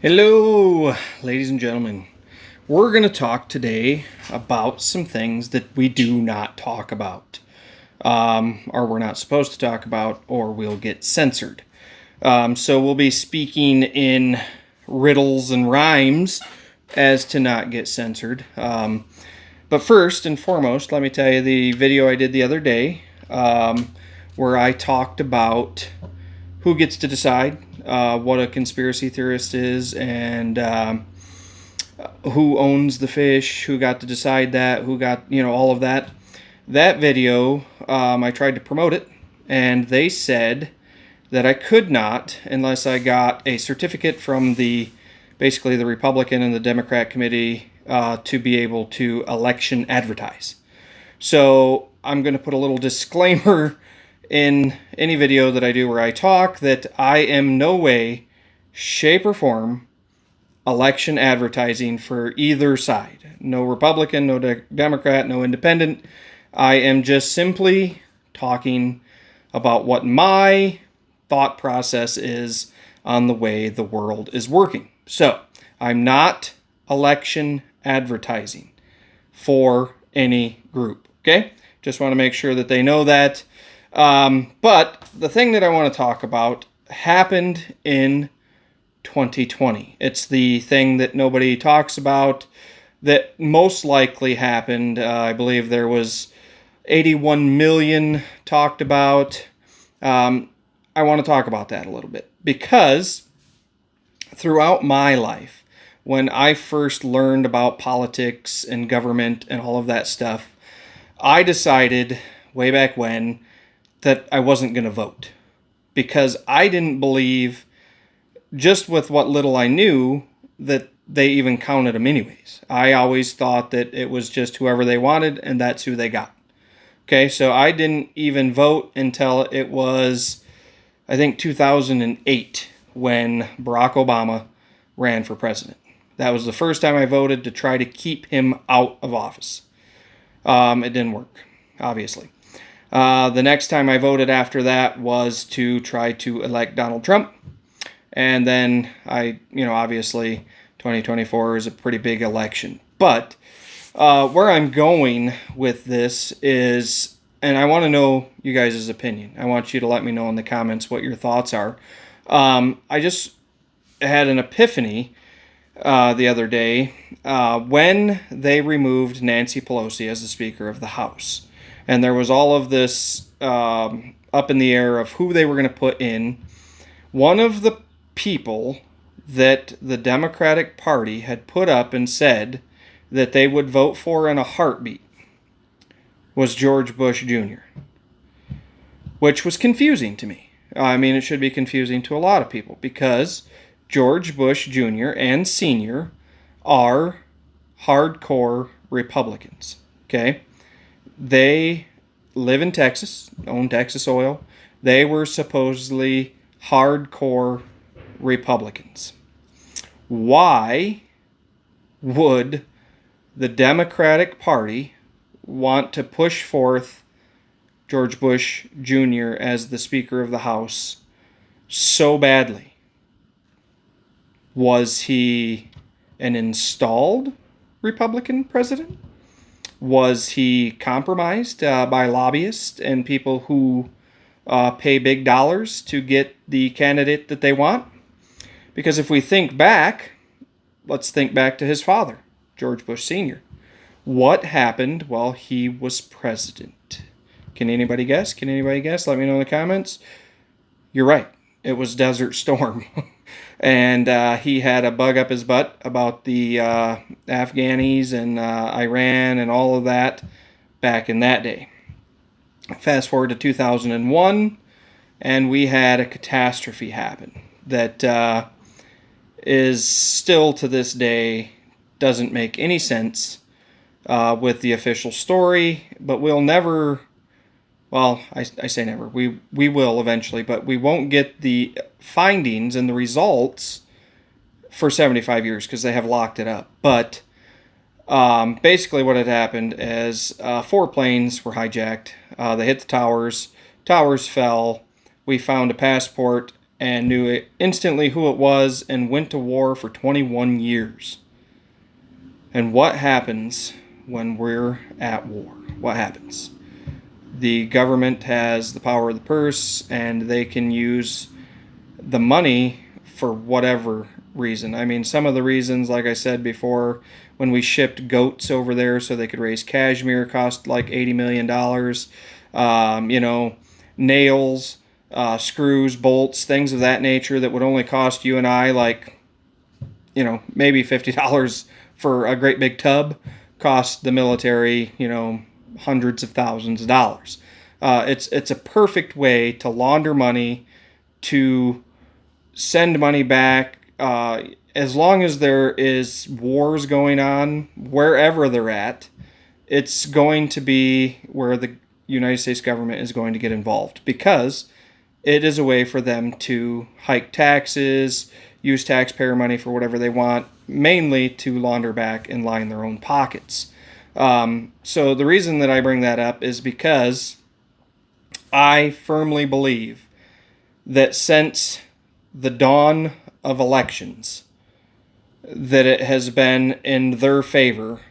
Hello, ladies and gentlemen. We're going to talk today about some things that we do not talk about, or we're not supposed to talk about, or we'll get censored. So we'll be speaking in riddles and rhymes as to not get censored. But first and foremost, let me tell you the video I did the other day where I talked about who gets to decide what a conspiracy theorist is and who owns the fish, who got to decide that, who got, all of that. That video, I tried to promote it, and they said that I could not unless I got a certificate from basically the Republican and the Democrat committee to be able to election advertise. So I'm going to put a little disclaimer in any video that I do where I talk that I am no way, shape, or form election advertising for either side. No Republican, no Democrat, no independent. I am just simply talking about what my thought process is on the way the world is working. So I'm not election advertising for any group. Okay? Just want to make sure that they know that. But the thing that I want to talk about happened in 2020. It's the thing that nobody talks about that most likely happened. I believe there was 81 million talked about. I want to talk about that a little bit because throughout my life, when I first learned about politics and government and all of that stuff, I decided way back when that I wasn't going to vote because I didn't believe, just with what little I knew, that they even counted them anyways. I always thought that it was just whoever they wanted and that's who they got. Okay, so I didn't even vote until it was, I think, 2008 when Barack Obama ran for president. That was the first time I voted to try to keep him out of office. It didn't work, obviously. The next time I voted after that was to try to elect Donald Trump. And then obviously 2024 is a pretty big election. But where I'm going with this is, and I want to know you guys' opinion. I want you to let me know in the comments what your thoughts are. I just had an epiphany the other day when they removed Nancy Pelosi as the Speaker of the House. And there was all of this up in the air of who they were going to put in. One of the people that the Democratic Party had put up and said that they would vote for in a heartbeat was George Bush Jr., which was confusing to me. I mean, it should be confusing to a lot of people because George Bush Jr. and Sr. are hardcore Republicans, okay? They live in Texas, own Texas oil. They were supposedly hardcore Republicans. Why would the Democratic Party want to push forth George Bush Jr. as the Speaker of the House so badly? Was he an installed Republican president? Was he compromised by lobbyists and people who pay big dollars to get the candidate that they want? Because if we think back, let's think back to his father, George Bush Sr. What happened while he was president? Can anybody guess? Can anybody guess? Let me know in the comments. You're right. It was Desert Storm. And he had a bug up his butt about the Afghanis and Iran and all of that back in that day. Fast forward to 2001, and we had a catastrophe happen that is still to this day doesn't make any sense with the official story, but we'll never... Well, I say never. We will eventually, but we won't get the findings and the results for 75 years because they have locked it up. But basically what had happened is 4 planes were hijacked. They hit the towers. Towers fell. We found a passport and knew instantly who it was and went to war for 21 years. And what happens when we're at war? What happens? The government has the power of the purse, and they can use the money for whatever reason. I mean, some of the reasons, like I said before, when we shipped goats over there so they could raise cashmere, cost like $80 million. Nails, screws, bolts, things of that nature that would only cost you and I like, maybe $50 for a great big tub, cost the military, hundreds of thousands of dollars. It's a perfect way to launder money, to send money back. As long as there is wars going on wherever they're at, it's going to be where the United States government is going to get involved, because it is a way for them to hike taxes, use taxpayer money for whatever they want, mainly to launder back and line their own pockets. So the reason that I bring that up is because I firmly believe that since the dawn of elections, that it has been in their favor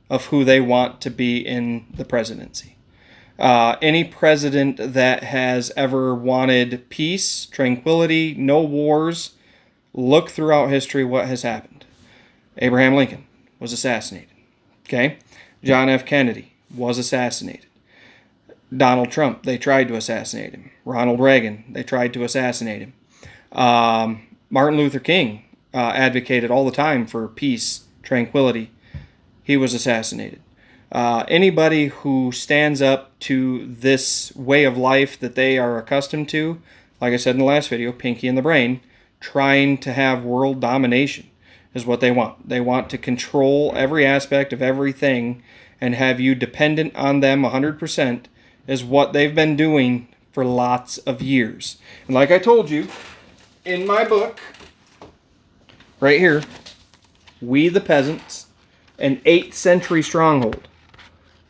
of who they want to be in the presidency. Any president that has ever wanted peace, tranquility, no wars, look throughout history what has happened. Abraham Lincoln was assassinated. Okay? John F. Kennedy was assassinated. Donald Trump, they tried to assassinate him. Ronald Reagan, they tried to assassinate him. Martin Luther King advocated all the time for peace, tranquility. He was assassinated. Anybody who stands up to this way of life that they are accustomed to, like I said in the last video, Pinky in the Brain, trying to have world domination is what they want. They want to control every aspect of everything and have you dependent on them 100%, is what they've been doing for lots of years. And like I told you, in my book, right here, We the Peasants, an 8th century stronghold.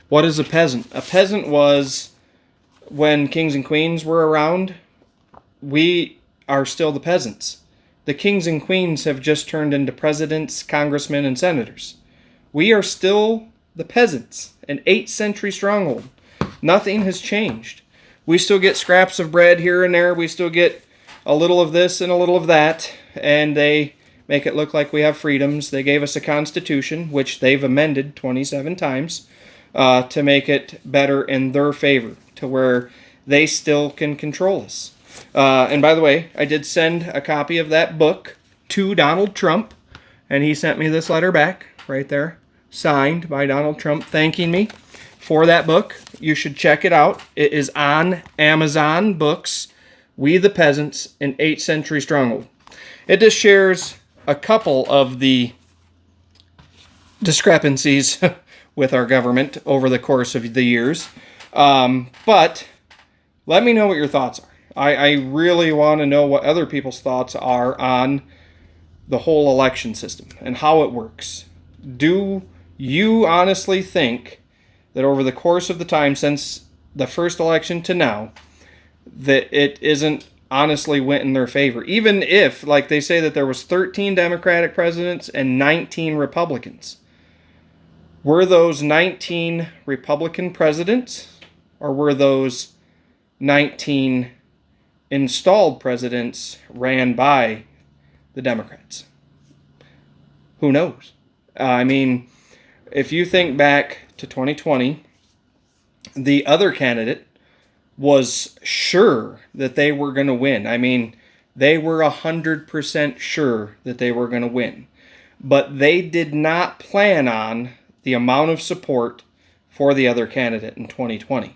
What is a peasant? A peasant was, when kings and queens were around, we are still the peasants. The kings and queens have just turned into presidents, congressmen, and senators. We are still the peasants, an 8th century stronghold. Nothing has changed. We still get scraps of bread here and there. We still get a little of this and a little of that, and they make it look like we have freedoms. They gave us a constitution, which they've amended 27 times, to make it better in their favor, to where they still can control us. And by the way, I did send a copy of that book to Donald Trump, and he sent me this letter back, right there, signed by Donald Trump, thanking me for that book. You should check it out. It is on Amazon Books, We the Peasants, an 8th century stronghold. It just shares a couple of the discrepancies with our government over the course of the years. But let me know what your thoughts are. I really want to know what other people's thoughts are on the whole election system and how it works. Do you honestly think that over the course of the time since the first election to now, that it isn't honestly went in their favor? Even if, like they say, that there was 13 Democratic presidents and 19 Republicans. Were those 19 Republican presidents, or were those 19 installed presidents ran by the Democrats? Who knows? I mean, if you think back to 2020, the other candidate was sure that they were going to win. I mean, they were 100% sure that they were going to win. But they did not plan on the amount of support for the other candidate in 2020.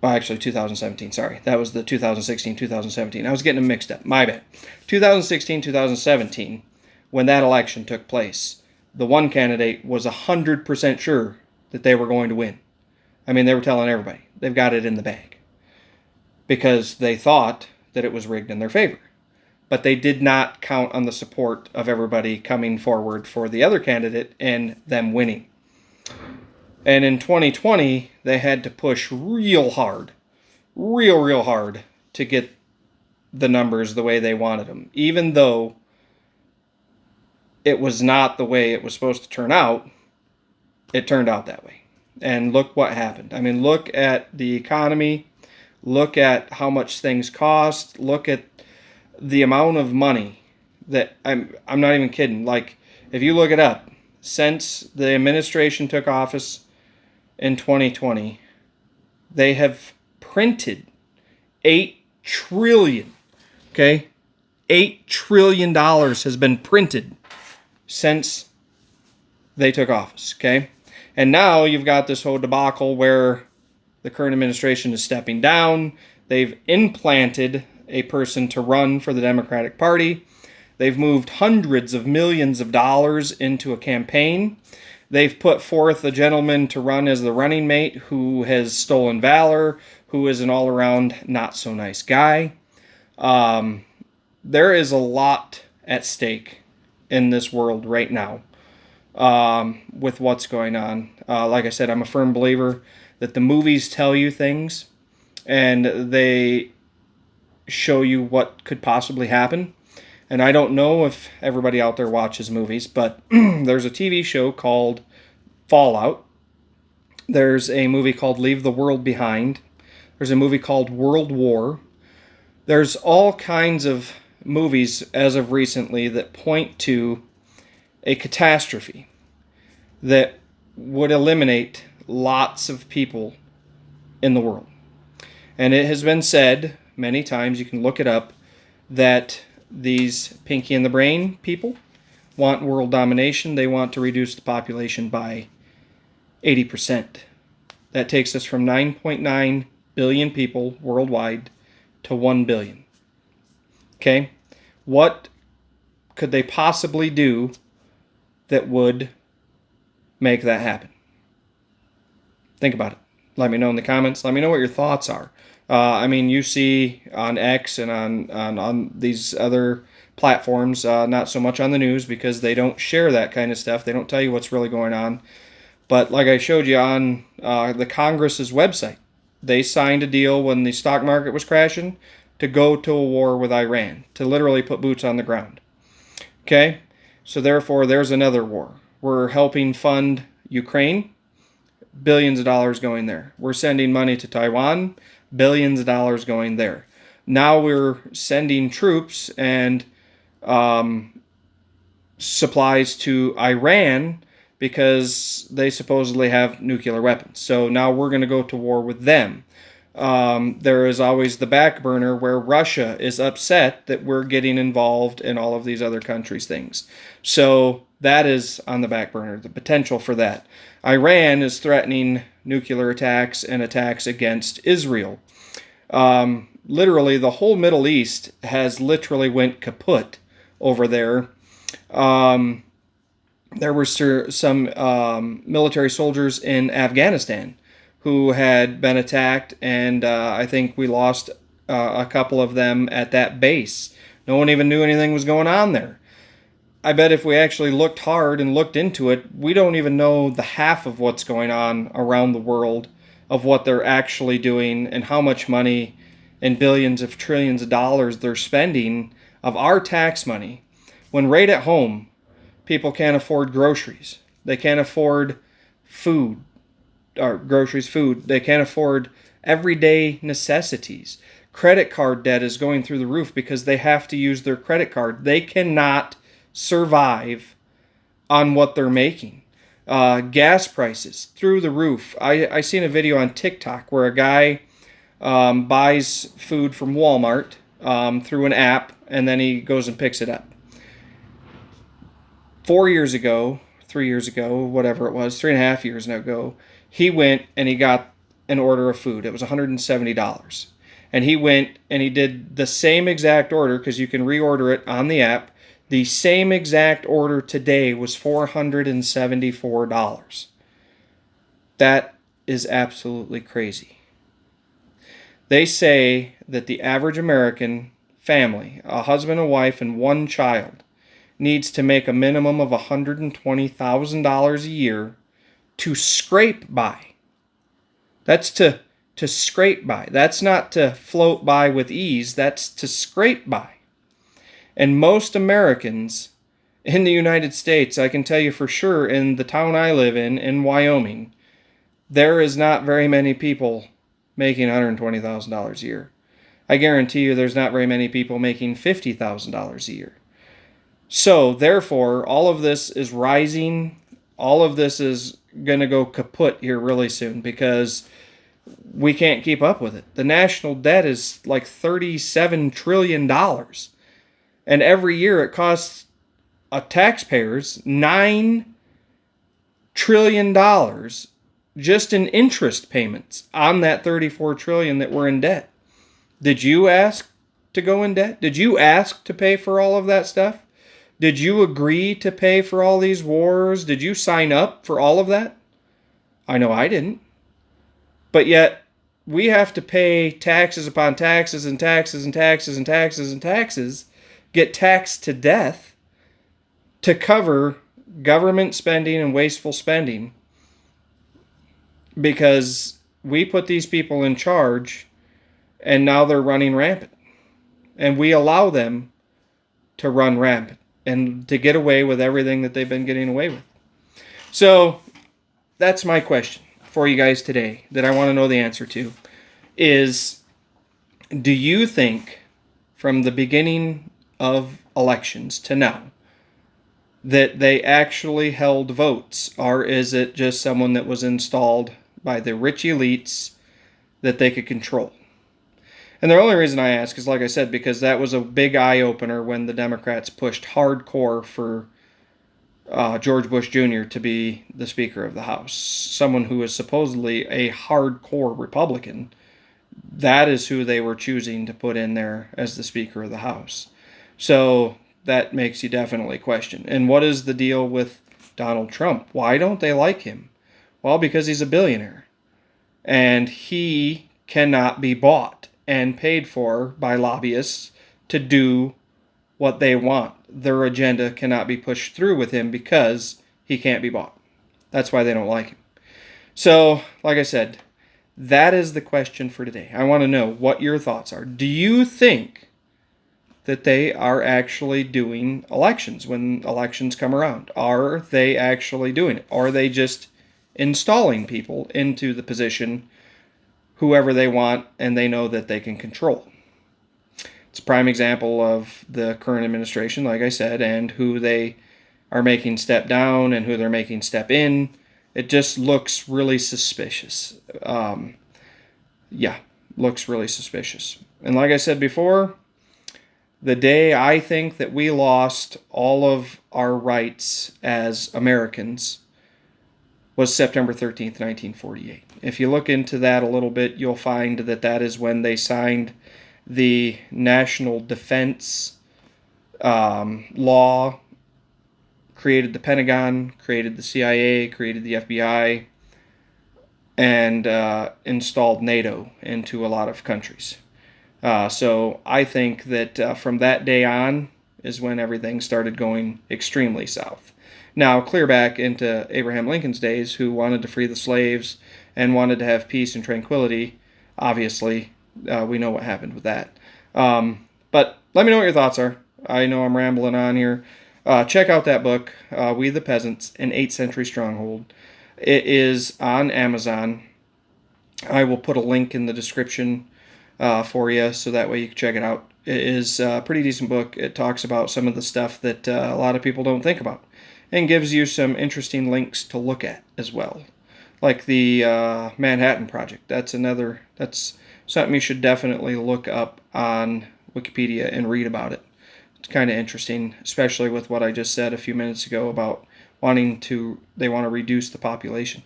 Well, actually, 2017, sorry. That was the 2016, 2017. I was getting them mixed up. My bad. 2016, 2017, when that election took place, the one candidate was 100% sure that they were going to win. I mean, they were telling everybody. They've got it in the bag. Because they thought that it was rigged in their favor. But they did not count on the support of everybody coming forward for the other candidate and them winning. And in 2020, they had to push real hard to get the numbers the way they wanted them, even though it was not the way it was supposed to turn out. It turned out that way. And look what happened. I mean, look at the economy. Look at how much things cost. Look at the amount of money that I'm not even kidding. Like, if you look it up, since the administration took office in 2020, they have printed 8 trillion. Okay? $8 trillion has been printed since they took office. Okay? And now you've got this whole debacle where the current administration is stepping down. They've implanted a person to run for the Democratic Party. They've moved hundreds of millions of dollars into a campaign. They've put forth a gentleman to run as the running mate who has stolen valor, who is an all-around not-so-nice guy. There is a lot at stake in this world right now with what's going on. Like I said, I'm a firm believer that the movies tell you things and they show you what could possibly happen. And I don't know if everybody out there watches movies, but there's a TV show called Fallout. There's a movie called Leave the World Behind. There's a movie called World War. There's all kinds of movies as of recently that point to a catastrophe that would eliminate lots of people in the world. And it has been said many times, you can look it up, that these Pinky and the Brain people want world domination. They want to reduce the population by 80%. That takes us from 9.9 billion people worldwide to 1 billion. Okay? What could they possibly do that would make that happen? Think about it. Let me know in the comments. Let me know what your thoughts are. I mean, you see on X and on these other platforms, not so much on the news because they don't share that kind of stuff. They don't tell you what's really going on. But like I showed you on the Congress's website, they signed a deal when the stock market was crashing to go to a war with Iran, to literally put boots on the ground. Okay? So therefore, there's another war. We're helping fund Ukraine. Billions of dollars going there. We're sending money to Taiwan. Billions of dollars going there. Now we're sending troops and supplies to Iran because they supposedly have nuclear weapons. So now we're going to go to war with them. There is always the back burner where Russia is upset that we're getting involved in all of these other countries' things. So that is on the back burner, the potential for that. Iran is threatening nuclear attacks and attacks against Israel. Literally, the whole Middle East has literally went kaput over there. There were some military soldiers in Afghanistan who had been attacked, and I think we lost a couple of them at that base. No one even knew anything was going on there. I bet if we actually looked hard and looked into it, we don't even know the half of what's going on around the world, of what they're actually doing and how much money and billions of trillions of dollars they're spending of our tax money, when right at home, people can't afford groceries. They can't afford food. They can't afford everyday necessities. Credit card debt is going through the roof because they have to use their credit card. They cannot survive on what they're making. Gas prices through the roof. I seen a video on TikTok where a guy buys food from Walmart through an app, and then he goes and picks it up. 4 years ago, 3 years ago, whatever it was, 3.5 years ago, he went and he got an order of food. It was $170. And he went and he did the same exact order, because you can reorder it on the app. The same exact order today was $474. That is absolutely crazy. They say that the average American family, a husband and wife and one child, needs to make a minimum of $120,000 a year to scrape by. That's to to scrape by. That's not to float by with ease. That's to scrape by. And most Americans in the United States, I can tell you for sure, in the town I live in Wyoming, there is not very many people making $120,000 a year. I guarantee you there's not very many people making $50,000 a year. So, therefore, all of this is rising. All of this is going to go kaput here really soon because we can't keep up with it. The national debt is like $37 trillion. And every year it costs taxpayers $9 trillion just in interest payments on that $34 trillion that we're in debt. Did you ask to go in debt? Did you ask to pay for all of that stuff? Did you agree to pay for all these wars? Did you sign up for all of that? I know I didn't. But yet, we have to pay taxes upon taxes and taxes and taxes and taxes and taxes, get taxed to death to cover government spending and wasteful spending because we put these people in charge and now they're running rampant. And we allow them to run rampant and to get away with everything that they've been getting away with. So that's my question for you guys today that I want to know the answer to is, do you think from the beginning of elections to now that they actually held votes, or is it just someone that was installed by the rich elites that they could control? And the only reason I ask is, like I said, because that was a big eye-opener when the Democrats pushed hardcore for George Bush Jr. to be the Speaker of the House. Someone who is supposedly a hardcore Republican. That is who they were choosing to put in there as the Speaker of the House. So that makes you definitely question. And what is the deal with Donald Trump? Why don't they like him? Well, because he's a billionaire. And he cannot be bought and paid for by lobbyists to do what they want. Their agenda cannot be pushed through with him because he can't be bought. That's why they don't like him. So, like I said, that is the question for today. I want to know what your thoughts are. Do you think that they are actually doing elections when elections come around? Are they actually doing it? Or are they just installing people into the position, whoever they want, and they know that they can control? It's a prime example of the current administration, like I said, and who they are making step down and who they're making step in. It just looks really suspicious. Looks really suspicious. And like I said before, the day I think that we lost all of our rights as Americans was September 13th, 1948. If you look into that a little bit, you'll find that that is when they signed the National Defense Law, created the Pentagon, created the CIA, created the FBI, and installed NATO into a lot of countries. So I think that from that day on is when everything started going extremely south. Now, clear back into Abraham Lincoln's days, who wanted to free the slaves and wanted to have peace and tranquility. Obviously, we know what happened with that. But let me know what your thoughts are. I know I'm rambling on here. Check out that book, We the Peasants, an 8th Century Stronghold. It is on Amazon. I will put a link in the description for you, so that way you can check it out. It is a pretty decent book. It talks about some of the stuff that a lot of people don't think about, and gives you some interesting links to look at as well, like the Manhattan Project. That's something you should definitely look up on Wikipedia and read about it. It's kind of interesting, especially with what I just said a few minutes ago about they want to reduce the population.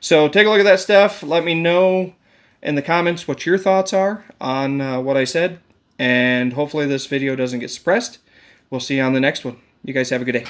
So take a look at that stuff. Let me know in the comments what your thoughts are on what I said, and hopefully this video doesn't get suppressed. We'll see you on the next one. You guys have a good day.